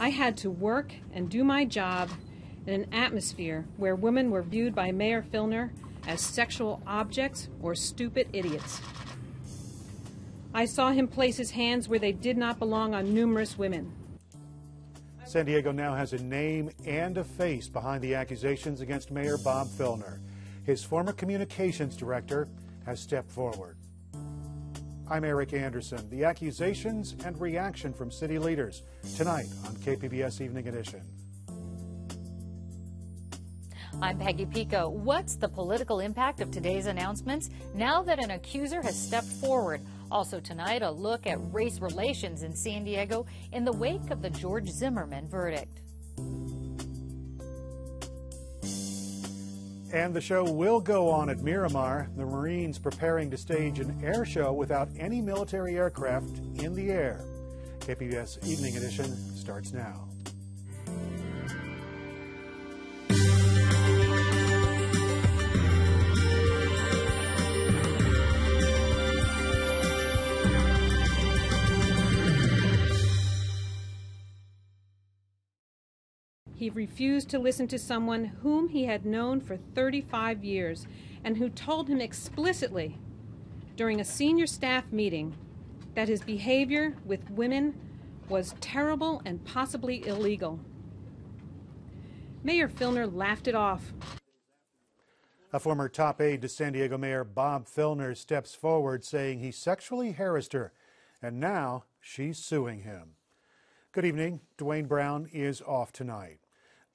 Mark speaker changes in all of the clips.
Speaker 1: I had to work and do my job in an atmosphere where women were viewed by Mayor Filner as sexual objects or stupid idiots. I saw him place his hands where they did not belong on numerous women.
Speaker 2: San Diego now has a name and a face behind the accusations against Mayor Bob Filner. His former communications director has stepped forward. I'm Eric Anderson. The accusations and reaction from city leaders tonight on KPBS Evening Edition.
Speaker 3: I'm Peggy Pico. What's the political impact of today's announcements now that an accuser has stepped forward? Also tonight, a look at race relations in San Diego in the wake of the George Zimmerman verdict.
Speaker 2: And the show will go on at Miramar. The Marines preparing to stage an air show without any military aircraft in the air. KPBS Evening Edition starts now.
Speaker 1: He refused to listen to someone whom he had known for 35 years and who told him explicitly during a senior staff meeting that his behavior with women was terrible and possibly illegal. Mayor Filner laughed it off.
Speaker 2: A former top aide to San Diego Mayor Bob Filner steps forward saying he sexually harassed her, and now she's suing him. Good evening. Dwayne Brown is off tonight.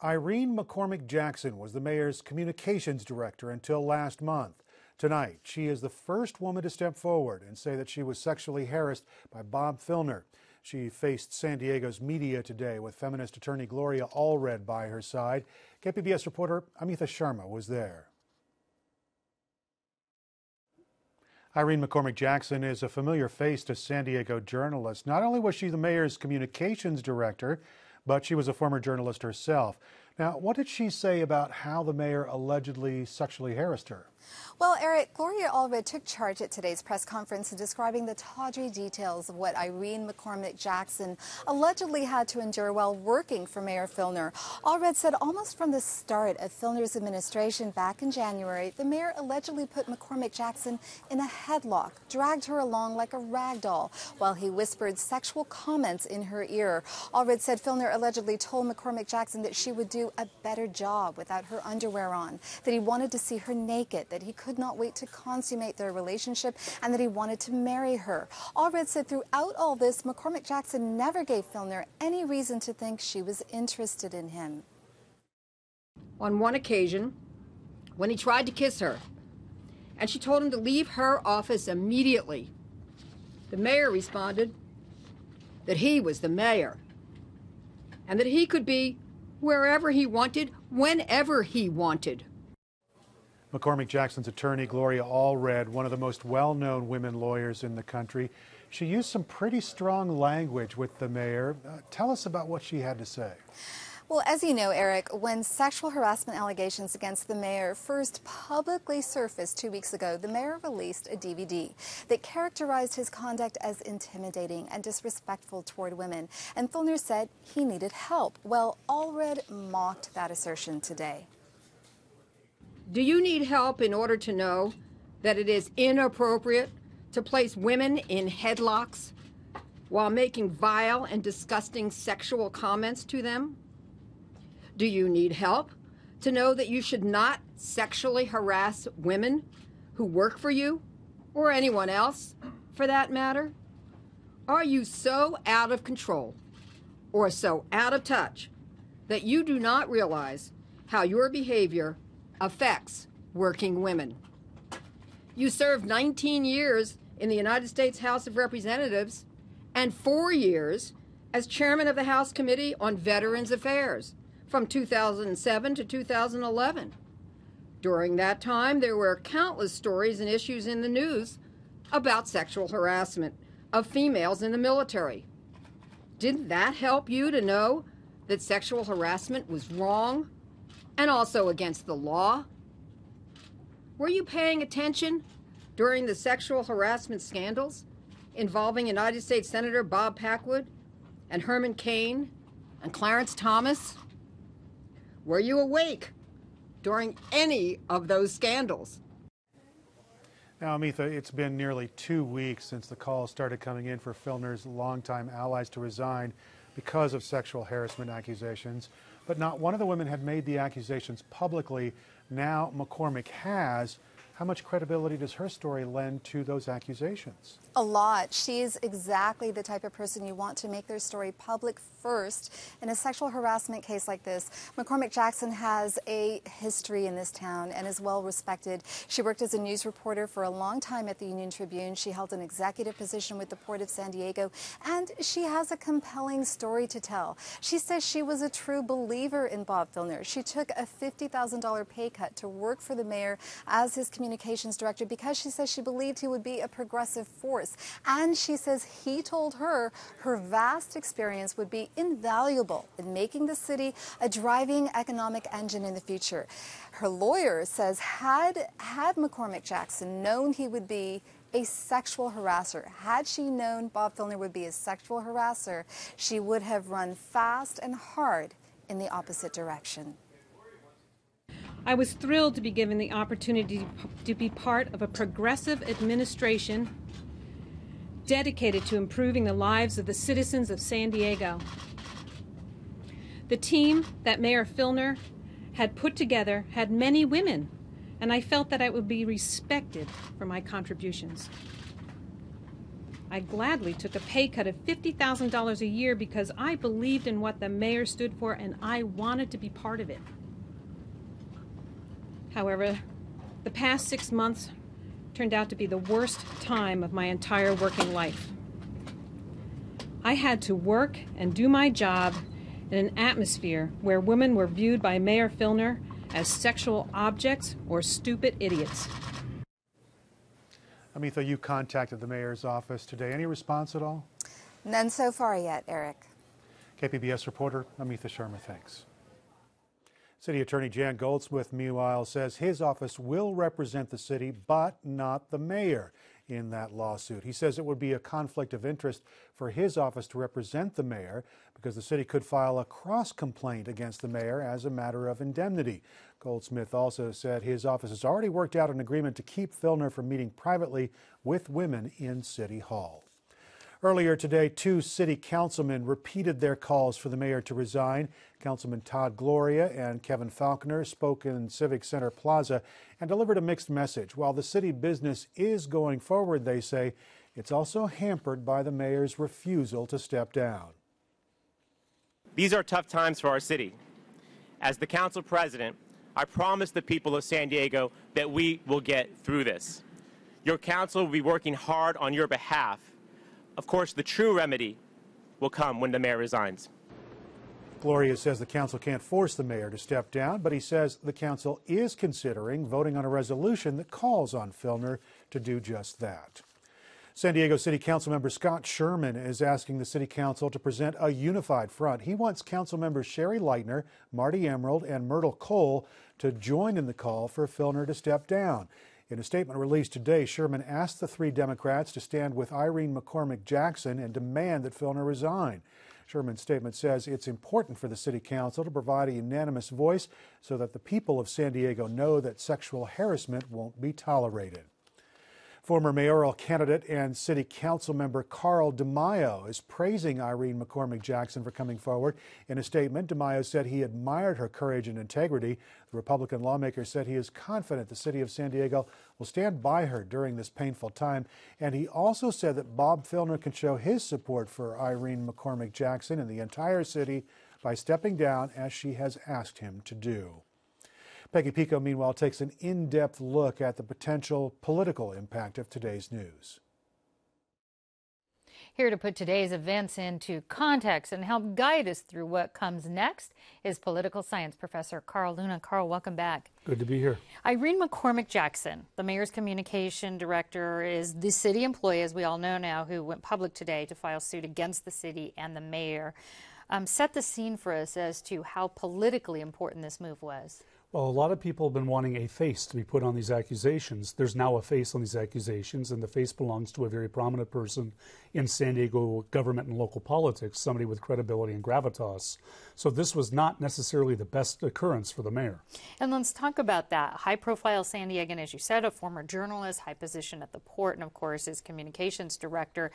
Speaker 2: Irene McCormick Jackson was the mayor's communications director until last month. Tonight, she is the first woman to step forward and say that she was sexually harassed by Bob Filner. She faced San Diego's media today with feminist attorney Gloria Allred by her side. KPBS reporter Amitha Sharma was there. Irene McCormick Jackson is a familiar face to San Diego journalists. Not only was she the mayor's communications director, but she was a former journalist herself. Now, what did she say about how the mayor allegedly sexually harassed her?
Speaker 4: Well, Eric, Gloria Allred took charge at today's press conference in describing the tawdry details of what Irene McCormick Jackson allegedly had to endure while working for Mayor Filner. Allred said almost from the start of Filner's administration back in January, the mayor allegedly put McCormick Jackson in a headlock, dragged her along like a rag doll, while he whispered sexual comments in her ear. Allred said Filner allegedly told McCormick Jackson that she would do a better job without her underwear on, that he wanted to see her naked, that he could not wait to consummate their relationship, and that he wanted to marry her. Allred said throughout all this, McCormick Jackson never gave Filner any reason to think she was interested in him.
Speaker 5: On one occasion, when he tried to kiss her, and she told him to leave her office immediately, the mayor responded that he was the mayor, and that he could be wherever he wanted, whenever he wanted.
Speaker 2: McCormick Jackson's attorney, Gloria Allred, one of the most well-known women lawyers in the country. She used some pretty strong language with the mayor. Tell us about what she had to say.
Speaker 4: Well, as you know, Eric, when sexual harassment allegations against the mayor first publicly surfaced 2 weeks ago, the mayor released a DVD that characterized his conduct as intimidating and disrespectful toward women. And Filner said he needed help. Well, Allred mocked that assertion today.
Speaker 5: Do you need help in order to know that it is inappropriate to place women in headlocks while making vile and disgusting sexual comments to them? Do you need help to know that you should not sexually harass women who work for you or anyone else for that matter? Are you so out of control or so out of touch that you do not realize how your behavior affects working women? You served 19 years in the United States House of Representatives and 4 years as chairman of the House Committee on Veterans Affairs from 2007 to 2011. During that time, there were countless stories and issues in the news about sexual harassment of females in the military. Didn't that help you to know that sexual harassment was wrong and also against the law? Were you paying attention during the sexual harassment scandals involving United States Senator Bob Packwood and Herman Cain And Clarence Thomas, were you awake during any of those scandals?
Speaker 2: Now, Amitha, it's been nearly 2 weeks since the calls started coming in for Filner's longtime allies to resign because of sexual harassment accusations. But not one of the women had made the accusations publicly. Now McCormick has. How much credibility does her story lend to those accusations?
Speaker 4: A lot. She's exactly the type of person you want to make their story public first. In a sexual harassment case like this, McCormick Jackson has a history in this town and is well respected. She worked as a news reporter for a long time at the Union Tribune. She held an executive position with the Port of San Diego, and she has a compelling story to tell. She says she was a true believer in Bob Filner. She took a $50,000 pay cut to work for the mayor as his communications director because she says she believed he would be a progressive force. And she says he told her her vast experience would be invaluable in making the city a driving economic engine in the future. Her lawyer says had McCormick Jackson known he would be a sexual harasser, had she known Bob Filner would be a sexual harasser, she would have run fast and hard in the opposite direction.
Speaker 1: I was thrilled to be given the opportunity to be part of a progressive administration dedicated to improving the lives of the citizens of San Diego. The team that Mayor Filner had put together had many women, and I felt that I would be respected for my contributions. I gladly took a pay cut of $50,000 a year because I believed in what the mayor stood for and I wanted to be part of it. However, the past 6 months turned out to be the worst time of my entire working life. I had to work and do my job in an atmosphere where women were viewed by Mayor Filner as sexual objects or stupid idiots.
Speaker 2: Amitha, you contacted the mayor's office today. Any response at all?
Speaker 4: None so far yet, Eric.
Speaker 2: KPBS reporter Amitha Sharma, thanks. City Attorney Jan Goldsmith, meanwhile, says his office will represent the city, but not the mayor in that lawsuit. He says it would be a conflict of interest for his office to represent the mayor because the city could file a cross-complaint against the mayor as a matter of indemnity. Goldsmith also said his office has already worked out an agreement to keep Filner from meeting privately with women in City Hall. Earlier today, 2 city councilmen repeated their calls for the mayor to resign. Councilman Todd Gloria and Kevin Falconer spoke in Civic Center Plaza and delivered a mixed message. While the city business is going forward, they say, it's also hampered by the mayor's refusal to step down.
Speaker 6: These are tough times for our city. As the council president, I promise the people of San Diego that we will get through this. Your council will be working hard on your behalf. Of course, the true remedy will come when the mayor resigns.
Speaker 2: Gloria says the council can't force the mayor to step down, but he says the council is considering voting on a resolution that calls on Filner to do just that. San Diego City Council member Scott Sherman is asking the City Council to present a unified front. He wants council members Sherry Leitner, Marty Emerald, and Myrtle Cole to join in the call for Filner to step down. In a statement released today, Sherman asked the 3 Democrats to stand with Irene McCormick Jackson and demand that Filner resign. Sherman's statement says it's important for the City Council to provide a unanimous voice so that the people of San Diego know that sexual harassment won't be tolerated. Former mayoral candidate and city council member Carl DeMaio is praising Irene McCormick Jackson for coming forward. In a statement, DeMaio said he admired her courage and integrity. The Republican lawmaker said he is confident the city of San Diego will stand by her during this painful time. And he also said that Bob Filner can show his support for Irene McCormick Jackson and the entire city by stepping down as she has asked him to do. Peggy Pico, meanwhile, takes an in-depth look at the potential political impact of today's news.
Speaker 3: Here to put today's events into context and help guide us through what comes next is political science professor Carl Luna. Carl, welcome back.
Speaker 7: Good to be here.
Speaker 3: Irene McCormick Jackson, the mayor's communication director, is the city employee, as we all know now, who went public today to file suit against the city and the mayor. Set the scene for us as to how politically important this move was.
Speaker 7: Well, a lot of people have been wanting a face to be put on these accusations. There's now a face on these accusations, and the face belongs to a very prominent person in San Diego government and local politics, somebody with credibility and gravitas. So this was not necessarily the best occurrence for the mayor.
Speaker 3: And let's talk about that. High-profile San Diegan, as you said, a former journalist, high position at the port, and of course is communications director.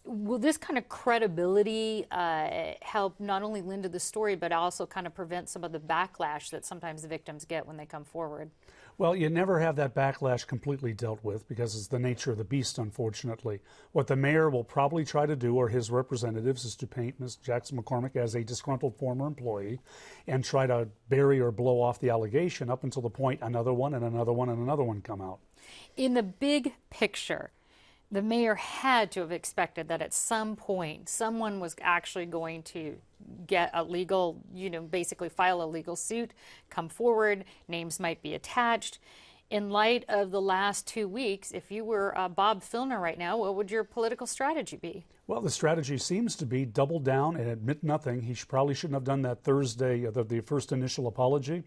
Speaker 3: Will this kind of credibility help not only lend to the story, but also kind of prevent some of the backlash that sometimes the victims get when they come forward?
Speaker 7: Well, you never have that backlash completely dealt with because it's the nature of the beast, unfortunately. What the mayor will probably try to do, or his representatives, is to paint Ms. Jackson McCormick as a disgruntled former employee and try to bury or blow off the allegation up until the point another one and another one and another one come out.
Speaker 3: In the big picture, the mayor had to have expected that at some point someone was actually going to get a legal, basically file a legal suit, come forward, names might be attached. In light of the last 2 weeks, if you were Bob Filner right now, what would your political strategy be?
Speaker 7: Well, the strategy seems to be double down and admit nothing. He probably shouldn't have done that Thursday, the first initial apology.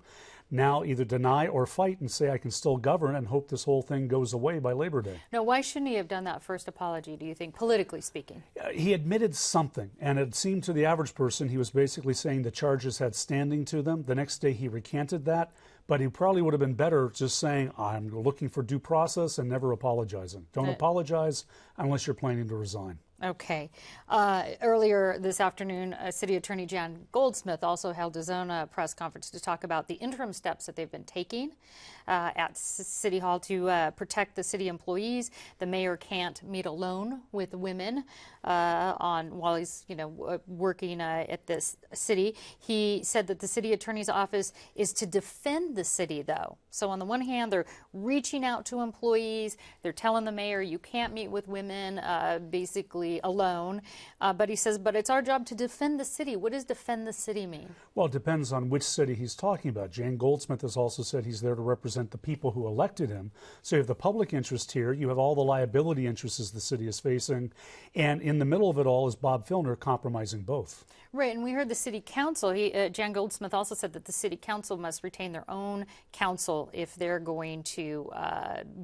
Speaker 7: Now either deny or fight and say I can still govern and hope this whole thing goes away by Labor Day.
Speaker 3: Now, why shouldn't he have done that first apology, do you think, politically speaking?
Speaker 7: He admitted something, and it seemed to the average person he was basically saying the charges had standing to them. The next day he recanted that, but he probably would have been better just saying, I'm looking for due process and never apologizing. Don't apologize unless you're planning to resign.
Speaker 3: Okay. Earlier this afternoon, City Attorney Jan Goldsmith also held his own press conference to talk about the interim steps that they've been taking at City Hall to protect the city employees. The mayor can't meet alone with women while he's working at this city. He said that the city attorney's office is to defend the city, though. So on the one hand, they're reaching out to employees. They're telling the mayor you can't meet with women basically alone. But he says, but it's our job to defend the city. What does defend the city mean?
Speaker 7: Well, it depends on which city he's talking about. Jan Goldsmith has also said he's there to represent the people who elected him. So you have the public interest here. You have all the liability interests the city is facing. And in the middle of it all is Bob Filner compromising both.
Speaker 3: Right, and we heard the city council. Jan Goldsmith also said that the city council must retain their own counsel if they're going to,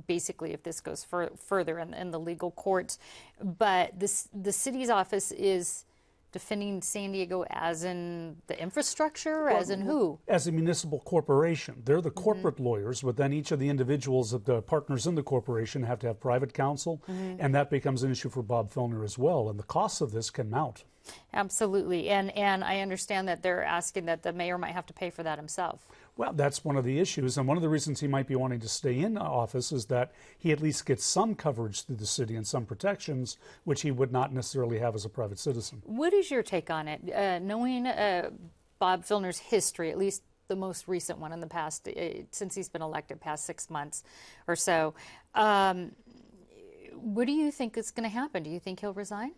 Speaker 3: basically, if this goes further in the legal courts. But the city's office is defending San Diego as in the infrastructure, well, as in who?
Speaker 7: As a municipal corporation. They're the corporate lawyers, but then each of the individuals, the partners in the corporation, have to have private counsel, and that becomes an issue for Bob Filner as well, and the costs of this can mount.
Speaker 3: Absolutely, and I understand that they're asking that the mayor might have to pay for that himself.
Speaker 7: Well, that's one of the issues, and one of the reasons he might be wanting to stay in office is that he at least gets some coverage through the city and some protections, which he would not necessarily have as a private citizen.
Speaker 3: What is your take on it? Knowing Bob Filner's history, at least the most recent one in the past, since he's been elected, past 6 months or so, what do you think is going to happen? Do you think he'll resign?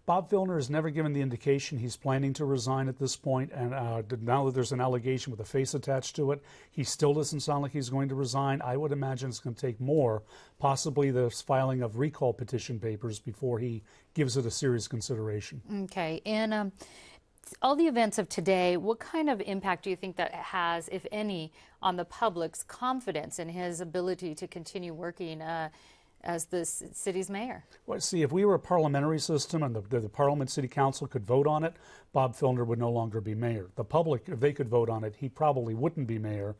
Speaker 7: Bob Filner has never given the indication he's planning to resign at this point, and now that there's an allegation with a face attached to it, he still doesn't sound like he's going to resign. I would imagine it's going to take more, possibly the filing of recall petition papers before he gives it a serious consideration.
Speaker 3: Okay, and all the events of today, what kind of impact do you think that has, if any, on the public's confidence in his ability to continue working as the city's mayor?
Speaker 7: Well, see, if we were a parliamentary system and the Parliament City Council could vote on it, Bob Filner would no longer be mayor. The public, if they could vote on it, he probably wouldn't be mayor.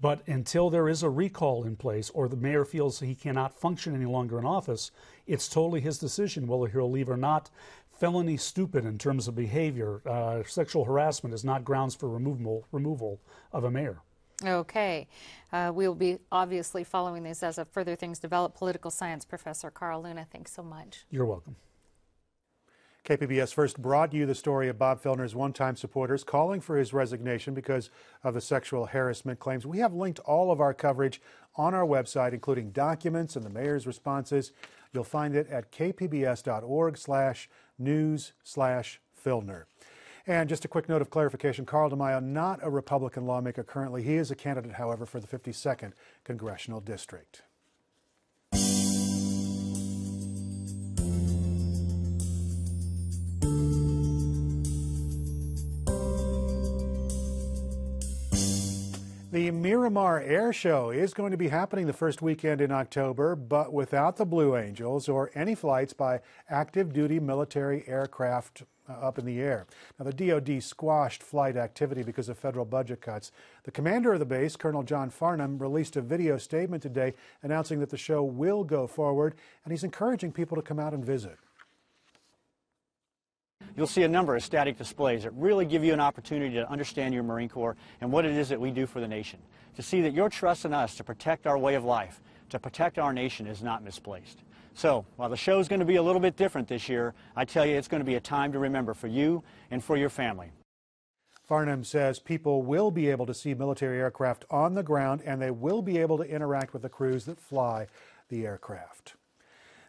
Speaker 7: But until there is a recall in place or the mayor feels he cannot function any longer in office, it's totally his decision whether he'll leave or not. Felony stupid in terms of behavior, sexual harassment is not grounds for removal of a mayor.
Speaker 3: Okay. We'll be obviously following this as further things develop. Political science professor Carl Luna, thanks so much.
Speaker 7: You're welcome.
Speaker 2: KPBS first brought you the story of Bob Filner's one-time supporters calling for his resignation because of the sexual harassment claims. We have linked all of our coverage on our website, including documents and the mayor's responses. You'll find it at kpbs.org/news/Filner. And just a quick note of clarification, Carl DeMaio, not a Republican lawmaker currently. He is a candidate, however, for the 52nd Congressional District. The Miramar Airshow is going to be happening the first weekend in October, but without the Blue Angels or any flights by active duty military aircraft up in the air. Now, the DoD squashed flight activity because of federal budget cuts. The commander of the base, Colonel John Farnham, released a video statement today announcing that the show will go forward, and he's encouraging people to come out and visit.
Speaker 8: You'll see a number of static displays that really give you an opportunity to understand your Marine Corps and what it is that we do for the nation. To see that your trust in us to protect our way of life, to protect our nation is not misplaced. So, while the show is going to be a little bit different this year, I tell you it's going to be a time to remember for you and for your family.
Speaker 2: Farnham says people will be able to see military aircraft on the ground, and they will be able to interact with the crews that fly the aircraft.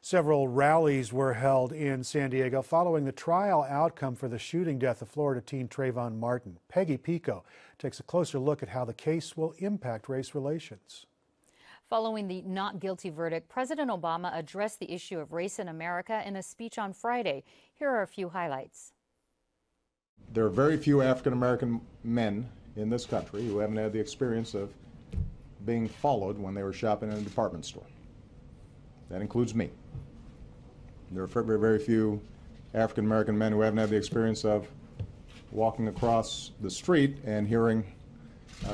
Speaker 2: Several rallies were held in San Diego following the trial outcome for the shooting death of Florida teen Trayvon Martin. Peggy Pico takes a closer look at how the case will impact race relations.
Speaker 3: Following the not guilty verdict, President Obama addressed the issue of race in America in a speech on Friday. Here are a few highlights.
Speaker 9: There are very few African-American men in this country who haven't had the experience of being followed when they were shopping in a department store. That includes me. There are very, very few African-American men who haven't had the experience of walking across the street and hearing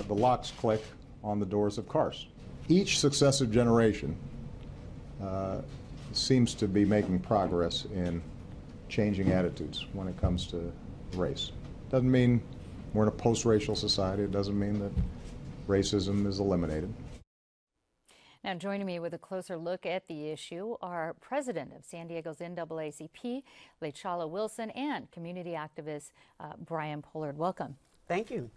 Speaker 9: the locks click on the doors of cars. Each successive generation seems to be making progress in changing attitudes when it comes to race. Doesn't mean we're in a post-racial society. It doesn't mean that racism is eliminated.
Speaker 3: Now, joining me with a closer look at the issue are President of San Diego's NAACP, Lechala Wilson, and community activist Brian Pollard. Welcome.
Speaker 10: Thank you.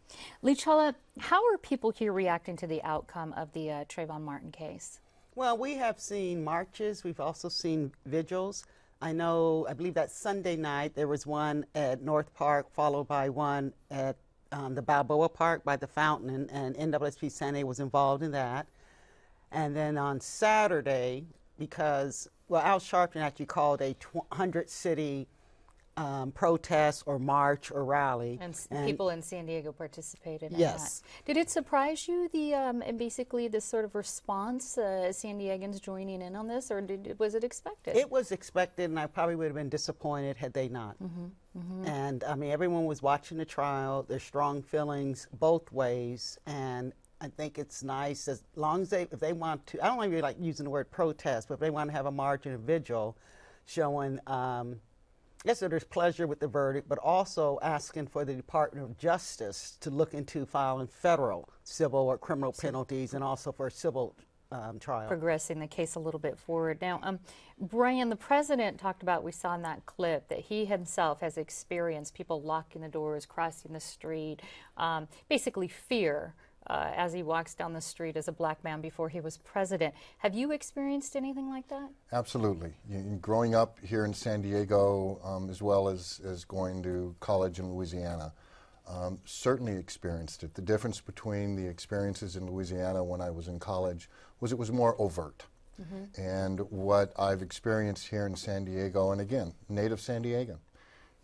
Speaker 3: Lechala, how are people here reacting to the outcome of the Trayvon Martin case?
Speaker 10: Well, we have seen marches. We've also seen vigils. I believe that Sunday night there was one at North Park, followed by one at the Balboa Park by the fountain, and NAACP San Diego was involved in that. And then on Saturday, because, Al Sharpton actually called a 100-city protest or march or rally.
Speaker 3: And people in San Diego participated in
Speaker 10: yes.
Speaker 3: that. Did it surprise you, basically this sort of response, San Diegans joining in on this, or was it expected?
Speaker 10: It was expected, and I probably would have been disappointed had they not. And, everyone was watching the trial. There's strong feelings both ways, and I think it's nice as long as if they want to, I don't really like using the word protest, but if they want to have a march and a vigil showing, yes, so there's pleasure with the verdict, but also asking for the Department of Justice to look into filing federal civil or criminal penalties and also for a civil trial.
Speaker 3: Progressing the case a little bit forward. Now, Brian, the president talked about, we saw in that clip, that he himself has experienced people locking the doors, crossing the street, basically fear. As he walks down the street as a black man before he was president. Have you experienced anything like that?
Speaker 11: Absolutely. Growing up here in San Diego, as well as going to college in Louisiana, certainly experienced it. The difference between the experiences in Louisiana when I was in college was it was more overt. And what I've experienced here in San Diego, and again, native San Diegan,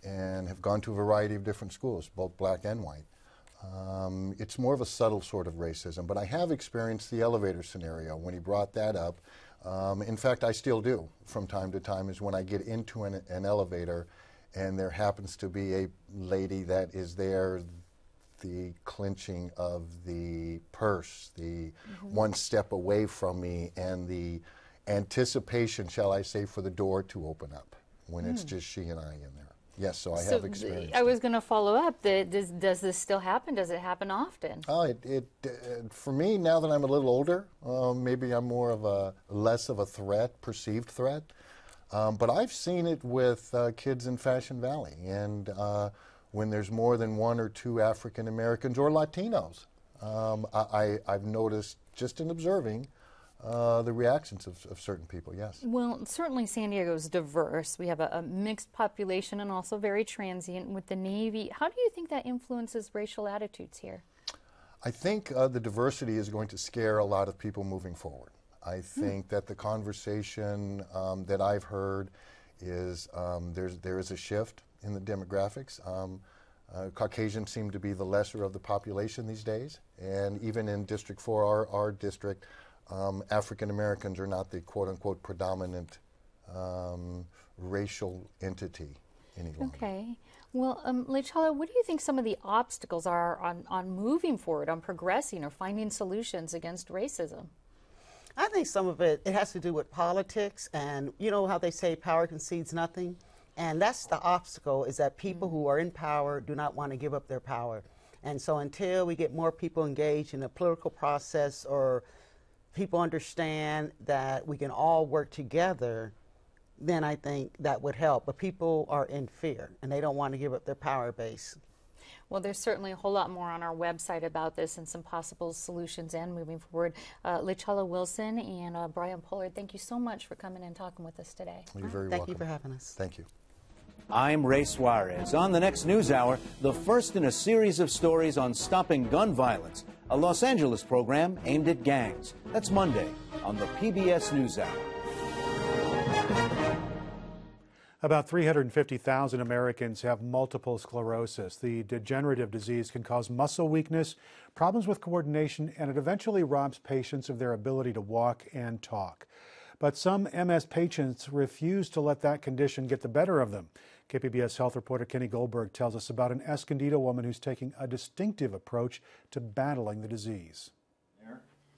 Speaker 11: and have gone to a variety of different schools, both black and white. It's more of a subtle sort of racism, but I have experienced the elevator scenario when he brought that up. In fact, I still do from time to time, is when I get into an elevator and there happens to be a lady that is there, the clenching of the purse, the one step away from me, and the anticipation, shall I say, for the door to open up when it's just she and I in there. Yes, so I have experienced
Speaker 3: I was going to follow up. Does this still happen? Does it happen often?
Speaker 11: For me, now that I'm a little older, maybe I'm less of a threat, perceived threat. But I've seen it with kids in Fashion Valley, and when there's more than one or two African Americans or Latinos, I've noticed just in observing the reactions of certain people, yes.
Speaker 3: Well, certainly San Diego is diverse. We have a mixed population and also very transient with the Navy. How do you think that influences racial attitudes here?
Speaker 11: I think the diversity is going to scare a lot of people moving forward. I think that the conversation that I've heard is there is a shift in the demographics. Caucasians seem to be the lesser of the population these days, and even in District 4, our district, African Americans are not the quote-unquote predominant racial entity any longer.
Speaker 3: Okay. Well, Lechala, what do you think some of the obstacles are on moving forward, on progressing or finding solutions against racism?
Speaker 10: I think some of it has to do with politics, and you know how they say power concedes nothing? And that's the obstacle, is that people who are in power do not want to give up their power. And so until we get more people engaged in the political process, or people understand that we can all work together, then I think that would help. But people are in fear, and they don't want to give up their power base.
Speaker 3: Well, there's certainly a whole lot more on our website about this and some possible solutions and moving forward. Lechala Wilson and Brian Pollard, thank you so much for coming and talking with us today.
Speaker 11: You're very welcome.
Speaker 10: Thank you for having us.
Speaker 11: Thank you.
Speaker 12: I'm Ray Suarez. On the next News Hour, the first in a series of stories on stopping gun violence, a Los Angeles program aimed at gangs. That's Monday on the PBS NewsHour.
Speaker 2: About 350,000 Americans have multiple sclerosis. The degenerative disease can cause muscle weakness, problems with coordination, and it eventually robs patients of their ability to walk and talk. But some MS patients refuse to let that condition get the better of them. KPBS health reporter Kenny Goldberg tells us about an Escondido woman who's taking a distinctive approach to battling the disease.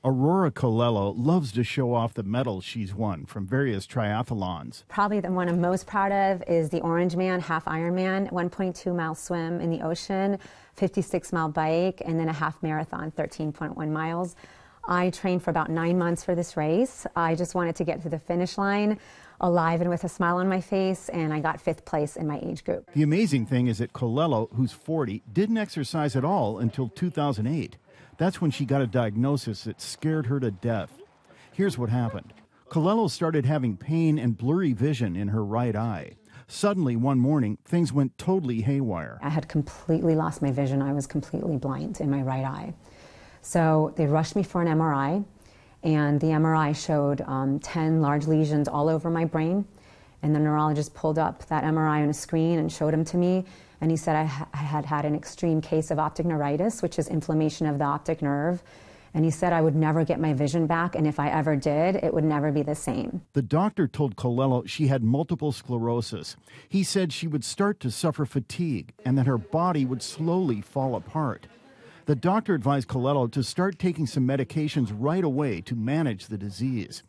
Speaker 13: Aurora Colello loves to show off the medals she's won from various triathlons.
Speaker 14: Probably the one I'm most proud of is the Orange Man half Ironman, 1.2-mile swim in the ocean, 56-mile bike, and then a half marathon, 13.1 miles. I trained for about 9 months for this race. I just wanted to get to the finish line alive and with a smile on my face, and I got 5th place in my age group.
Speaker 13: The amazing thing is that Colello, who's 40, didn't exercise at all until 2008. That's when she got a diagnosis that scared her to death. Here's what happened. Colello started having pain and blurry vision in her right eye. Suddenly, one morning, things went totally haywire.
Speaker 14: I had completely lost my vision. I was completely blind in my right eye. So they rushed me for an MRI, and the MRI showed 10 large lesions all over my brain. And the neurologist pulled up that MRI on a screen and showed them to me. And he said I had had an extreme case of optic neuritis, which is inflammation of the optic nerve. And he said I would never get my vision back, and if I ever did, it would never be the same.
Speaker 13: The doctor told Colello she had multiple sclerosis. He said she would start to suffer fatigue and that her body would slowly fall apart. The doctor advised Colello to start taking some medications right away to manage the disease.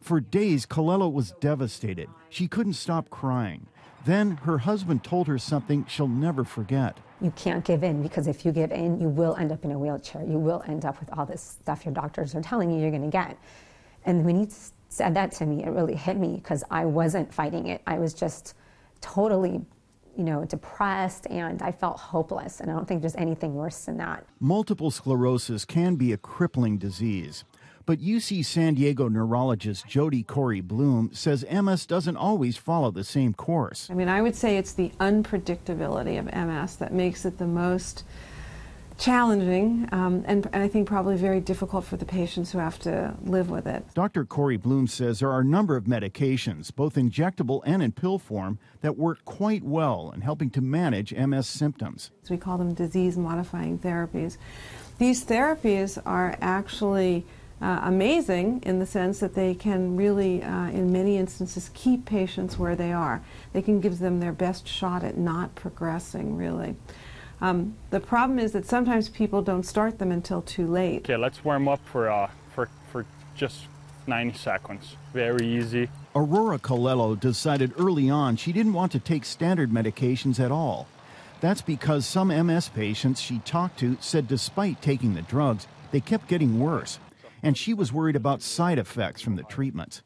Speaker 13: For days, Colello was devastated. She couldn't stop crying. Then her husband told her something she'll never forget.
Speaker 14: You can't give in, because if you give in, you will end up in a wheelchair. You will end up with all this stuff your doctors are telling you you're going to get. And when he said that to me, it really hit me, because I wasn't fighting it. I was just totally, depressed, and I felt hopeless. And I don't think there's anything worse than that.
Speaker 13: Multiple sclerosis can be a crippling disease. But UC San Diego neurologist Jody Corey Bloom says MS doesn't always follow the same course.
Speaker 15: I would say it's the unpredictability of MS that makes it the most challenging and I think probably very difficult for the patients who have to live with it.
Speaker 13: Dr. Corey Bloom says there are a number of medications, both injectable and in pill form, that work quite well in helping to manage MS symptoms.
Speaker 15: So we call them disease-modifying therapies. These therapies are actually amazing in the sense that they can really, in many instances, keep patients where they are. They can give them their best shot at not progressing, really. The problem is that sometimes people don't start them until too late.
Speaker 16: Okay, let's warm up for just 90 seconds. Very easy.
Speaker 13: Aurora Colello decided early on she didn't want to take standard medications at all. That's because some MS patients she talked to said despite taking the drugs, they kept getting worse. And she was worried about side effects from the treatments.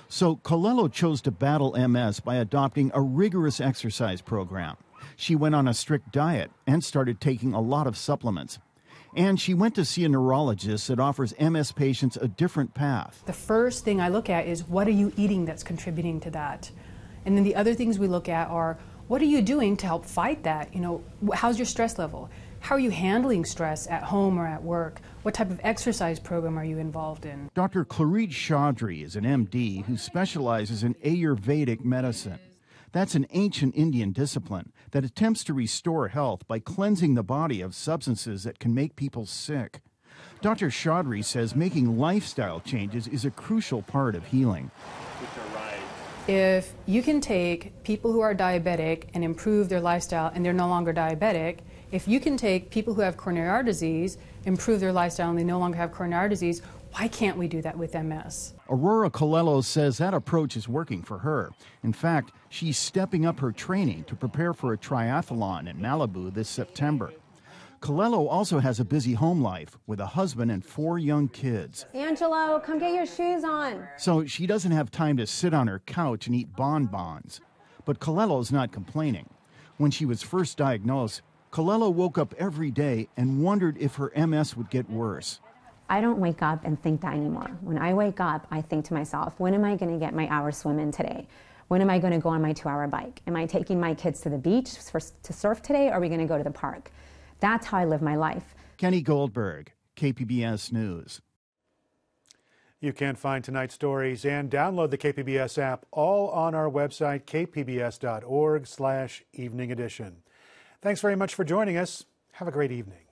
Speaker 13: So Colello chose to battle MS by adopting a rigorous exercise program. She went on a strict diet and started taking a lot of supplements. And she went to see a neurologist that offers MS patients a different path.
Speaker 17: The first thing I look at is, what are you eating that's contributing to that? And then the other things we look at are, what are you doing to help fight that? How's your stress level? How are you handling stress at home or at work? What type of exercise program are you involved in?
Speaker 13: Dr. Clareed Chaudhry is an MD who specializes in Ayurvedic medicine. That's an ancient Indian discipline that attempts to restore health by cleansing the body of substances that can make people sick. Dr. Chaudhry says making lifestyle changes is a crucial part of healing.
Speaker 17: If you can take people who are diabetic and improve their lifestyle and they're no longer diabetic, if you can take people who have coronary artery disease, improve their lifestyle and they no longer have coronary artery disease, why can't we do that with MS?
Speaker 13: Aurora Colello says that approach is working for her. In fact, she's stepping up her training to prepare for a triathlon in Malibu this September. Colello also has a busy home life with a husband and 4 young kids.
Speaker 14: Angelo, come get your shoes on.
Speaker 13: So she doesn't have time to sit on her couch and eat bonbons. But Colello's not complaining. When she was first diagnosed, Colello woke up every day and wondered if her MS would get worse.
Speaker 14: I don't wake up and think that anymore. When I wake up, I think to myself, when am I going to get my hour swim in today? When am I going to go on my 2-hour bike? Am I taking my kids to the beach to surf today, or are we going to go to the park? That's how I live my life.
Speaker 13: Kenny Goldberg, KPBS News.
Speaker 2: You can find tonight's stories and download the KPBS app all on our website, kpbs.org/evening edition. Thanks very much for joining us. Have a great evening.